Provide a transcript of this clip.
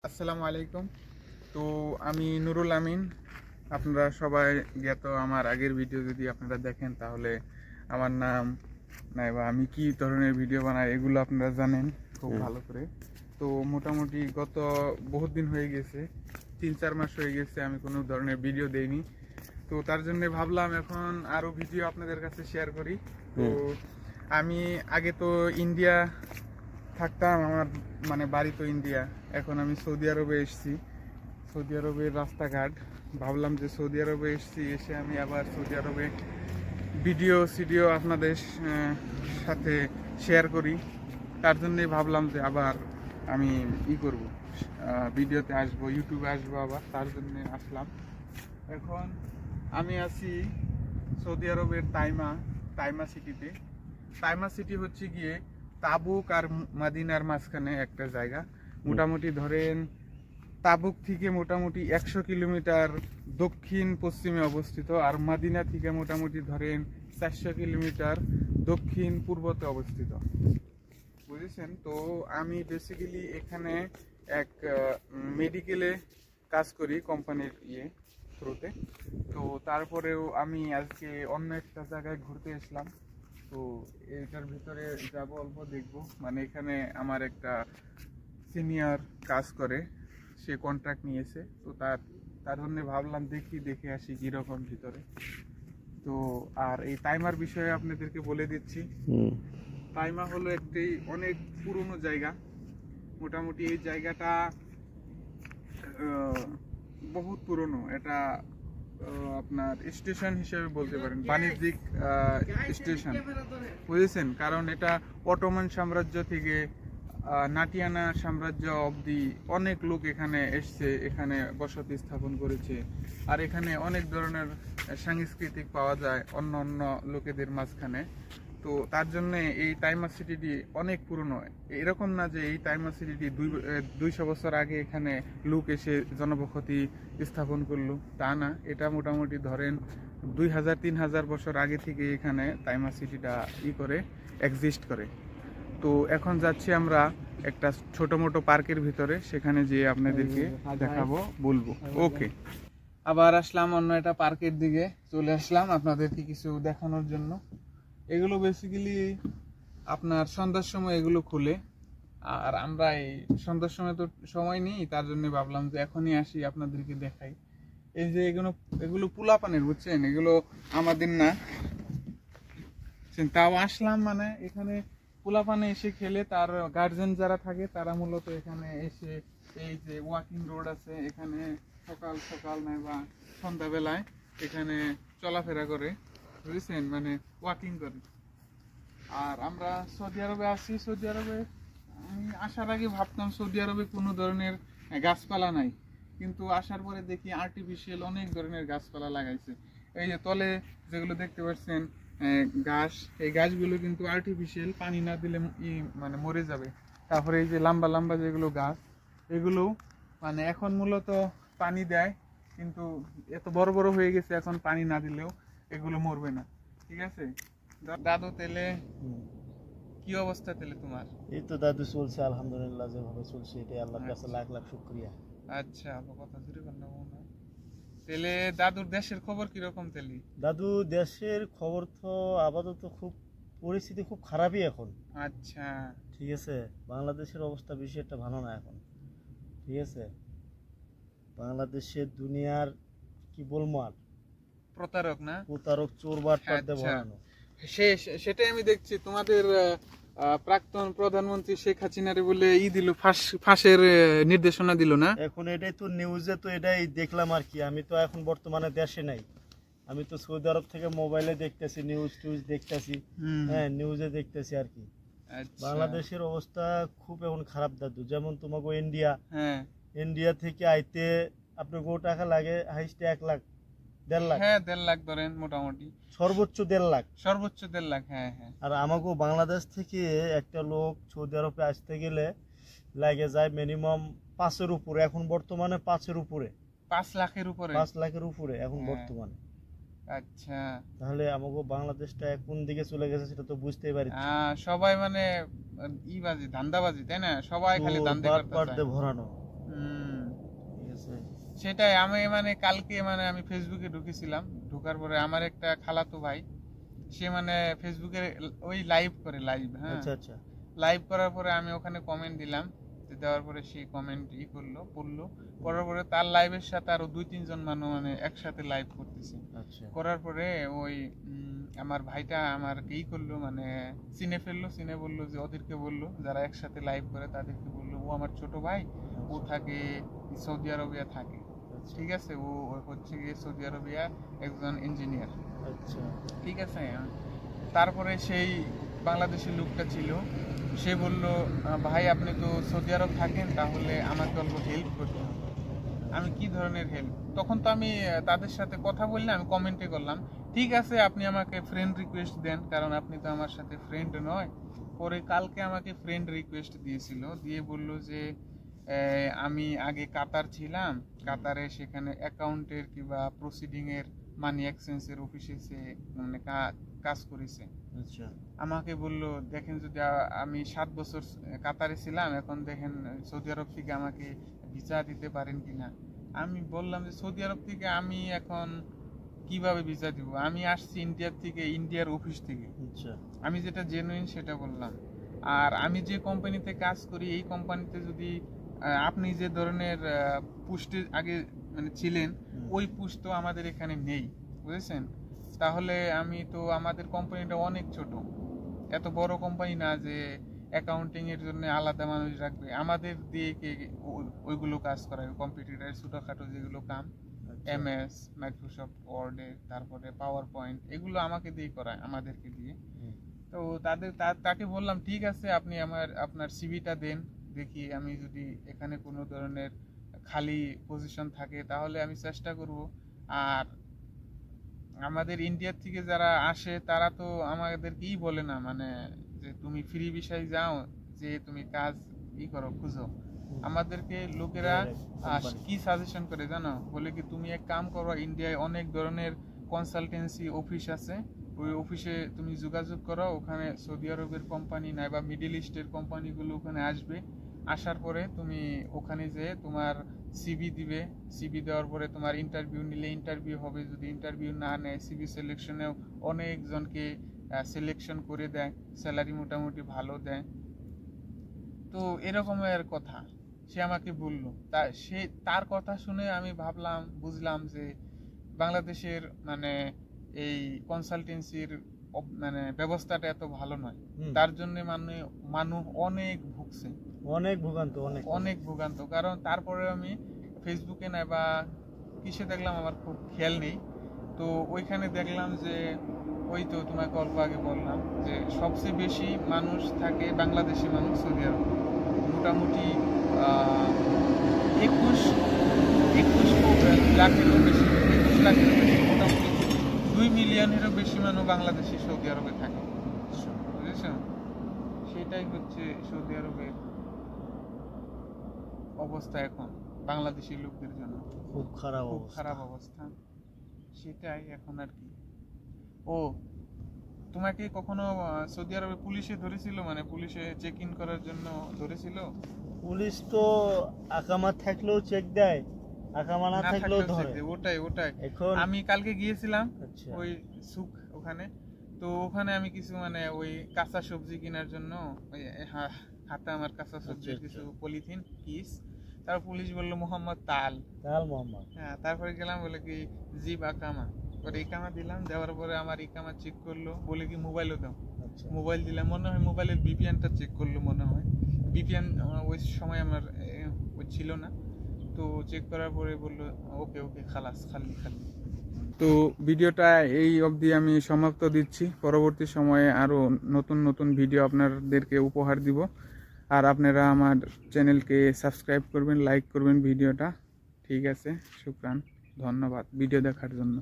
আসসালামু আলাইকুম। তো আমি নুরুল আমিন। আপনারা সবাই জ্ঞাত, আমার আগের ভিডিও যদি আপনারা দেখেন তাহলে আমার নাম নাই বা আমি কি ধরনের ভিডিও বানাই এগুলো আপনারা জানেন খুব ভালো করে। তো মোটামুটি গত বহুত দিন হয়ে গেছে, 3-4 মাস হয়ে গেছে আমি কোনো ধরনের ভিডিও দেইনি। তো তার জন্য ভাবলাম এখন আরও ভিডিও আপনাদের কাছে শেয়ার করি। তো আমি আগে তো ইন্ডিয়া থাকতাম, আমার মানে বাড়ি তো ইন্ডিয়া। এখন আমি সৌদি আরবে এসেছি। সৌদি আরবের রাস্তাঘাট, ভাবলাম যে সৌদি আরবে এসেছি, এসে আমি আবার সৌদি আরবে ভিডিও আপনাদের সাথে শেয়ার করি। তার জন্যই ভাবলাম যে আবার আমি করব, ভিডিওতে আসবো, ইউটিউবে আসবো আবার, তার জন্য আসলাম। এখন আমি আছি সৌদি আরবের তাইমা সিটিতে। তাইমা সিটি হচ্ছে গিয়ে তাবুক আর মদিনার মাঝখানে একটা জায়গা। মোটামুটি ধরেন তাবুক থেকে মোটামুটি 100 কিলোমিটার দক্ষিণ পশ্চিমে অবস্থিত, আর মদিনা থেকে মোটামুটি ধরেন 400 কিলোমিটার দক্ষিণ পূর্বতে অবস্থিত, বুঝেছেন? তো আমি বেসিক্যালি এখানে এক মেডিকেলে কাজ করি, কোম্পানির থ্রুতে। তো তারপরেও আমি আজকে অন্য একটা জায়গায় ঘুরতে আসলাম। তো এটার ভিতরে যাব, অল্প দেখবো। মানে এখানে আমার একটা সিনিয়র কাজ করে, সে কন্ট্রাক্ট নিয়েছে। তো তার জন্য ভাবলাম দেখে আসি কিরকম ভিতরে। তো আর এই তাইমার বিষয়ে আপনাদেরকে বলে দিচ্ছি। তাইমা হলো একটি অনেক পুরনো জায়গা। মোটামুটি এই জায়গাটা বহুত পুরনো। এটা আপনার স্টেশন হিসেবে বলতে পারেন, বাণিজ্যিক স্টেশন, বুঝেছেন? কারণ এটা অটোমান সাম্রাজ্য থেকে নাটিয়ানা সাম্রাজ্য অবধি অনেক লোক এখানে এসছে, এখানে বসতি স্থাপন করেছে। আর এখানে অনেক ধরনের সাংস্কৃতিক পাওয়া যায় অন্য অন্য লোকেদের মাঝখানে। তো তার জন্য এই তাইমা সিটিটি অনেক পুরনো। এরকম না যে এই তাইমা সিটিটি 200 বছর আগে এখানে লোক এসে জনবসতি স্থাপন করলো, তা না। এটা মোটামুটি ধরেন 2000-3000 বছর আগে থেকে এখানে তাইমা সিটিটা এক্সিস্ট করে। তো এখন যাচ্ছি আমরা একটা ছোট মোটো পার্কের ভিতরে, সেখানে যেয়ে আপনাদেরকে দেখাবো, বলবো। ওকে, আবার আসলাম অন্য একটা পার্কের দিকে, চলে আসলাম আপনাদেরকে কিছু দেখানোর জন্য। এগুলো বেসিক্যালি আপনার সন্ধ্যার সময় এগুলো খুলে, আর আমরা এই সন্ধ্যার সময় তো সময় নেই, তার জন্য ভাবলাম যে এখনই আসি আপনাদেরকে দেখাই। এই যে এগুলো পোলাপানের, বুঝছেন? এগুলো আমাদের না, তাও আসলাম। মানে এখানে পোলাপানে এসে খেলে, তার গার্জেন যারা থাকে তারা মূলত এখানে এসে, এই যে ওয়াকিং রোড আছে এখানে, সকাল সকাল নয় বা সন্ধ্যাবেলায় এখানে চলাফেরা করে, বুঝেছেন? মানে ওয়াকিং করে। আর আমরা সৌদি আরবে আছি। সৌদি আরবে আমি আসার আগে ভাবতাম সৌদি আরবে কোনো ধরনের গাছপালা নাই, কিন্তু আসার পরে দেখি আর্টিফিশিয়াল অনেক ধরনের গাছপালা লাগাইছে। এই যে তলে যেগুলো দেখতে পাচ্ছেন গাছ, এই গাছগুলো কিন্তু আর্টিফিশিয়াল, পানি না দিলে মানে মরে যাবে। তারপরে এই যে লম্বা লম্বা যেগুলো গাছ, এগুলো মানে এখন মূলত পানি দেয়, কিন্তু এত বড় বড় হয়ে গেছে, এখন পানি না দিলেও এগুলো মরবে না। ঠিক আছে দাদু, তেলে কি অবস্থা? তেলে তোমার? এই তো দাদু চলছে, আলহামদুলিল্লাহ, যেভাবে চলছে এটাই আল্লাহর কাছে লাখ লাখ শুকরিয়া। আচ্ছা, কথা জুড়ে বললাম না। তেলে দাদুর দেশের খবর কিরকম? তেলি দাদু দেশের খবর তো আপাতত পরিস্থিতি খুব খারাপই এখন। আচ্ছা, ঠিক আছে, বাংলাদেশের অবস্থা বেশি একটা ভালো না এখন। ঠিক আছে, বাংলাদেশের দুনিয়ার কি বলবো আর, প্রতারক না, প্রতারক, চোর বাটপার দিয়ে ভরানো। সেটাই আমি দেখছি। তোমাদের প্রাক্তন প্রধানমন্ত্রী শেখ হাসিনারে বলে দিল, ফাঁসের নির্দেশনা দিল না? এখন এটাই তো নিউজে তো এটাই দেখলাম আর কি। আমি তো এখন বর্তমানে দেশে নাই, আমি তো সৌদি আরব থেকে মোবাইলে দেখতেছি, নিউজ দেখতেছি, হ্যাঁ নিউজে দেখতেছি আর কি। বাংলাদেশের অবস্থা খুব এখন খারাপ দাদু। যেমন তোমাকে ইন্ডিয়া থেকে আইতে আপনার টাকা লাগে হাইস্টে 1 লাখ 1.5 লাখ। হ্যাঁ, 1.5 লাখ ধরেন মোটামুটি, সর্বোচ্চ 1.5 লাখ। সর্বোচ্চ 1.5 লাখ। হ্যাঁ হ্যাঁ। আর আমাকে বাংলাদেশ থেকে একটা লোক সৌদি আরবে আসতে গেলে লাগে যায় মিনিমাম 5-এর উপরে, এখন বর্তমানে 5-এর উপরে, 5 লাখের উপরে, 5 লাখের উপরে এখন বর্তমানে। আচ্ছা, তাহলে আমাকে বাংলাদেশটা কোন দিকে চলে গেছে সেটা তো বুঝতেই পারি। সবাই মানে ধান্দাবাজি, তাই না? সবাই খালি ধান্দা করতে চায়, ভরানো। সেটাই আমি মানে কালকে মানে আমি ফেসবুকে ঢুকেছিলাম, ঢোকার পরে আমার একটা খালাতো ভাই সে মানে ফেসবুকে ওই লাইভ করে লাইভ, হ্যাঁ আচ্ছা আচ্ছা লাইভ করার পরে আমি ওখানে কমেন্ট দিলাম, দেওয়ার পরে সেই কমেন্ট পড়লো, পড়ার পরে তার লাইভের সাথে আরো 2-3 জন মানুষ মানে একসাথে লাইভ করতেছে। আচ্ছা করার পরে ওই আমার ভাইটা আমার করলো মানে চিনে ফেললো, চিনে বললো যে ওদেরকে বললো যারা একসাথে লাইভ করে তাদেরকে বললো ও আমার ছোট ভাই, ও থাকে সৌদি আরবিয়া থাকে, ঠিক আছে, ও হচ্ছে গিয়ে সৌদি আরবিয়া একজন ইঞ্জিনিয়ার। আচ্ছা ঠিক আছে। তারপরে সেই বাংলাদেশি লোকটা ছিল, সে বলল ভাই আপনি তো সৌদি আরব থাকেন, তাহলে আমাকে অল্প হেল্প করতে হবে। আমি কি ধরনের হেল্প? তখন তো আমি তাদের সাথে কথা বললাম, আমি কমেন্টে করলাম ঠিক আছে আপনি আমাকে ফ্রেন্ড রিকোয়েস্ট দেন, কারণ আপনি তো আমার সাথে ফ্রেন্ড নয়। পরে কালকে আমাকে ফ্রেন্ড রিকোয়েস্ট দিয়েছিল, দিয়ে বলল যে আমি আগে কাতার ছিলাম, কাতারে সেখানে অ্যাকাউন্টের কিংবা প্রসিডিং এর মানি এক্সচেঞ্জের অফিসে সে মানে কাজ করেছে। আচ্ছা আমাকে বলল দেখেন যদি আমি 7 বছর কাতারে ছিলাম, এখন দেখেন সৌদি আরব থেকে আমাকে ভিসা দিতে পারেন কিনা। আমি বললাম যে সৌদি আরব থেকে আমি এখন কিভাবে ভিসা দিব, আমি আসছি ইন্ডিয়ার থেকে, ইন্ডিয়ার অফিস থেকে। আচ্ছা আমি যেটা জেনুইন সেটা বললাম। আর আমি যে কোম্পানিতে কাজ করি এই কোম্পানিতে যদি আপনি যে ধরনের পোস্টে আগে মানে ছিলেন ওই পোস্ট তো আমাদের এখানে নেই, বুঝেছেন। তাহলে আমি তো আমাদের কোম্পানিটা অনেক ছোট, এত বড় কোম্পানি না যে অ্যাকাউন্টিং এর জন্য আলাদা মানুষ রাখবে, আমাদের দিয়ে কে ওইগুলো কাজ করাবে, কম্পিউটারের ছোটখাটো যেগুলো কাম, এমএস মাইক্রোসফট ওয়ার্ডে, তারপরে পাওয়ার পয়েন্ট, এগুলো আমাকে দিয়ে করায়, আমাদেরকে দিয়ে। তো তাকে বললাম ঠিক আছে আপনি আপনার সিভিটা দেন, দেখি আমি যদি এখানে কোনো ধরনের খালি পজিশন থাকে তাহলে আমি চেষ্টা করব। আর আমাদের ইন্ডিয়ার থেকে যারা আসে তারা তো আমাদেরকেই বলে না মানে যে তুমি ফ্রি ভিসায় যাও, যে তুমি কাজ করো খুঁজো। আমাদেরকে লোকেরা কি সাজেশন করে জানো, বলে কি তুমি এক কাম করো, ইন্ডিয়ায় অনেক ধরনের কনসালটেন্সি অফিস আছে, ওই অফিসে তুমি যোগাযোগ করো, ওখানে সৌদি আরবের কোম্পানি নাইবা মিডল ইস্টের কোম্পানিগুলো ওখানে আসবে, আসার পরে তুমি ওখানে যেয়ে তোমার সিভি দিবে, সিভি দেওয়ার পরে তোমার ইন্টারভিউ নিলে ইন্টারভিউ হবে, যদি ইন্টারভিউ না নেয় সিভি সিলেকশনেও অনেকজনকে সিলেকশন করে দেয়, স্যালারি মোটামুটি ভালো দেয়। তো এরকমের কথা সে আমাকে বলল। তার কথা শুনে আমি ভাবলাম, বুঝলাম যে বাংলাদেশের মানে এই কনসালটেন্সির মানে ব্যবস্থাটা এত ভালো নয়, তার জন্য মানুষ অনেক ভুগছে, অনেক ভোগান্ত। কারণ তারপরে আমি ফেসবুকে না বা কিসে দেখলাম আমার খুব খেয়াল নেই, তো ওইখানে দেখলাম যে ওই তো তোমাকে অল্প আগে বললাম যে সবচেয়ে বেশি মানুষ থাকে বাংলাদেশি মানুষ সৌদি আরব, মোটামুটি 21 লাখেরও বেশি, 21 লাখেরও বেশি, মোটামুটি 2 মিলিয়নেরও বেশি মানুষ বাংলাদেশি সৌদি আরবে থাকে, বুঝেছ। সেটাই হচ্ছে সৌদি আরবের অবস্থা এখন বাংলাদেশি লোকদের জন্য, খুব খারাপ অবস্থা। সেটাই এখন আর কি। ও তোমাকে কখনো সৌদি আরবে পুলিশে ধরেছিল, মানে পুলিশে চেক ইন করার জন্য ধরেছিল? পুলিশ তো আকামা থাকলেও চেক দেয়, আকামা না থাকলেও ধরে। ওটাই এখন আমি কালকে গিয়েছিলাম ওই সুক ওখানে, তো ওখানে আমি কিছু মানে ওই কাঁচা সবজি কেনার জন্য ওই হাতে আমার কাঁচা সবজির কিছু পলিথিন কিস, তারপর পুলিশ বললো মোহাম্মদ তাল মোহাম্মদ, হ্যাঁ, তারপরে গেলাম বলে কি জিব আকামা, পরে ইকামা দিলাম, দেওয়ার পরে আমার ইকামা চেক করলো, বলে কি মোবাইলও দাও, মোবাইল দিলাম, মনে হয় মোবাইলের বিপিএনটা চেক করলো, মনে হয় বিপিএন ওই সময় আমার ওই ছিল না, তো চেক করার পরে বললো ওকে খালাস, খালি। তো ভিডিওটা এই অবধি আমি সমাপ্ত দিচ্ছি, পরবর্তী সময়ে আরো নতুন ভিডিও আপনাদেরকে উপহার দিব। আর আপনারা আমার চ্যানেলকে সাবস্ক্রাইব করবেন, লাইক করবেন ভিডিওটা, ঠিক আছে। শুকরান, ধন্যবাদ ভিডিও দেখার জন্য।